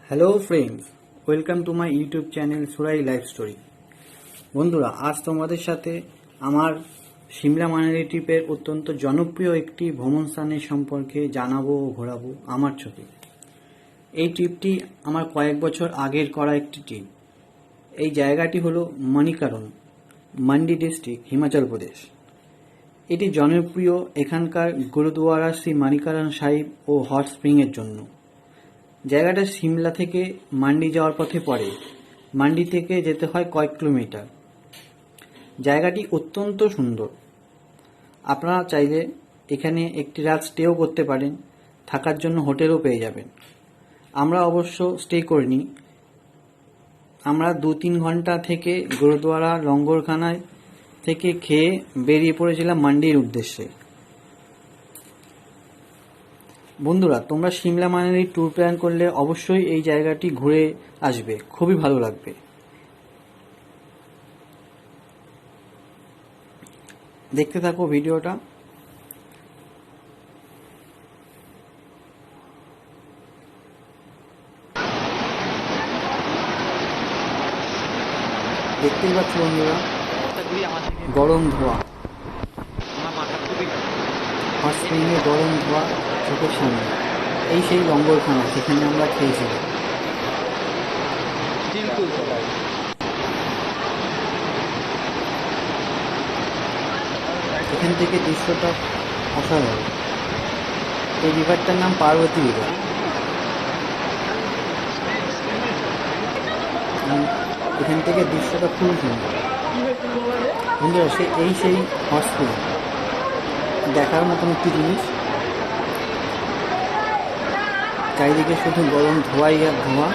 Hello friends, welcome to my YouTube channel সুরাই life story. বন্ধুরা, আজ তোমাদের সাথে আমার সিমলা মানালি ট্রিপের অত্যন্ত জনপ্রিয় একটি ভ্রমণ স্থানের সম্পর্কে জানাবো ও ঘোরাবো আমার চোখে। এই ট্রিপটি আমার কয়েক বছর আগের করা একটি ট্রিপ। এই জায়গাটি হলো মণিকরণ, মান্ডি ডিস্ট্রিক্ট, হিমাচল প্রদেশ। এটি জনপ্রিয় এখানকার গুরুদুয়ারা শ্রী মণিকরণ সাহিব ও হট স্প্রিংয়ের জন্য। জায়গাটা সিমলা থেকে মান্ডি যাওয়ার পথে পড়ে। মান্ডি থেকে যেতে হয় কয়েক কিলোমিটার। জায়গাটি অত্যন্ত সুন্দর। আপনারা চাইলে এখানে একটি রাত স্টেও করতে পারেন, থাকার জন্য হোটেলও পেয়ে যাবেন। আমরা অবশ্য স্টে করিনি। আমরা 2-3 ঘন্টা থেকে গুরুদুয়ারা লঙ্গরখানায় থেকে খেয়ে বেরিয়ে পড়েছিলাম মান্ডির উদ্দেশ্যে। বন্ধুরা, তোমরা সিমলা মানালি ট্যুর প্ল্যান করলে অবশ্যই এই জায়গাটি ঘুরে আসবে, খুবই ভালো লাগবে। দেখতে থাকো ভিডিওটা। দেখতেই পাচ্ছ বন্ধুরা, গরম ধোঁয়া, হট স্প্রিংয়ে গরম ধোঁয়া চোখের সামনে। এই সেই লঙ্গরখানা যেখানে আমরা খেয়েছিলাম। এখান থেকে দৃশ্যটা অসাধারণ। এই রিভারটার নাম পার্বতী রিভার। এখান থেকে দৃশ্যটা খুব সুন্দর। বন্ধুরা, সেই হট স্প্রিং দেখার মতন একটি জিনিস। চারিদিকে শুধু গরম ধোঁয়াই আর ধোঁয়া।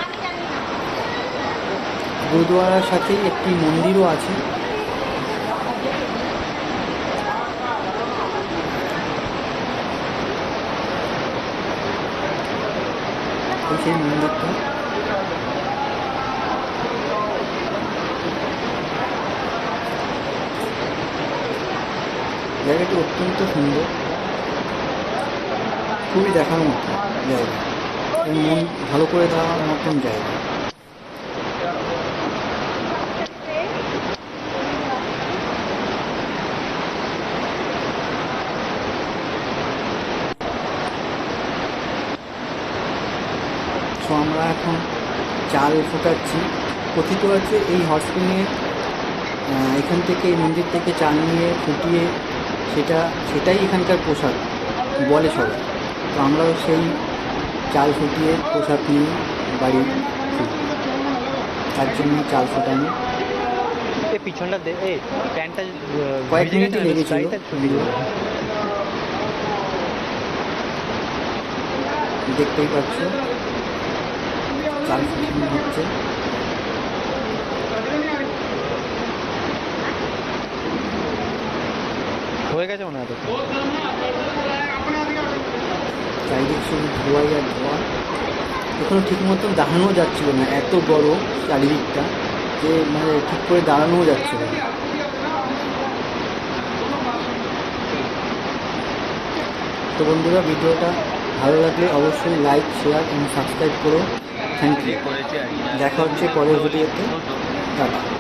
গুরুদুয়ারার সাথেই একটি মন্দিরও আছে। সেই মন্দিরটা জায়গাটি অত্যন্ত সুন্দর, খুবই দেখার মতো জায়গা এবং মন ভালো করে দেওয়ার মতন জায়গা। তো আমরা এখন চাল ফোটাচ্ছি। কথিত আছে এই হট স্প্রিংয়ে এখান থেকে, এই মন্দির থেকে চাল নিয়ে ফুটিয়ে সেটাই এখানকার প্রসাদ বলে সবাই। তো আমরাও সেই চাল ফুটিয়ে প্রসাদ নিয়ে বাড়ি ফিরি। তার জন্য চাল ফোটানো পিছনটা কয়েক মিনিটই লেগেছিল। দেখতেই পাচ্ছ চাল ফুটানো হচ্ছে। হয়ে গেছে মনে হয়। চারিদিক শুধু ধোঁয়াই আর ধোঁয়া। এখনো ঠিক মতন দাঁড়ানো যাচ্ছিল না, এত বড় চারিদিকটা যে ঠিক করে দাঁড়ানোও যাচ্ছিল না। তো বন্ধুরা, ভিডিওটা ভালো লাগলে অবশ্যই লাইক, শেয়ার এবং সাবস্ক্রাইব করো। Thank you. দেখা হচ্ছে পরের ভিডিওতে।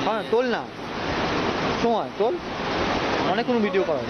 হ্যাঁ, তোল না সময় তোল, অনেক কোনো ভিডিও করা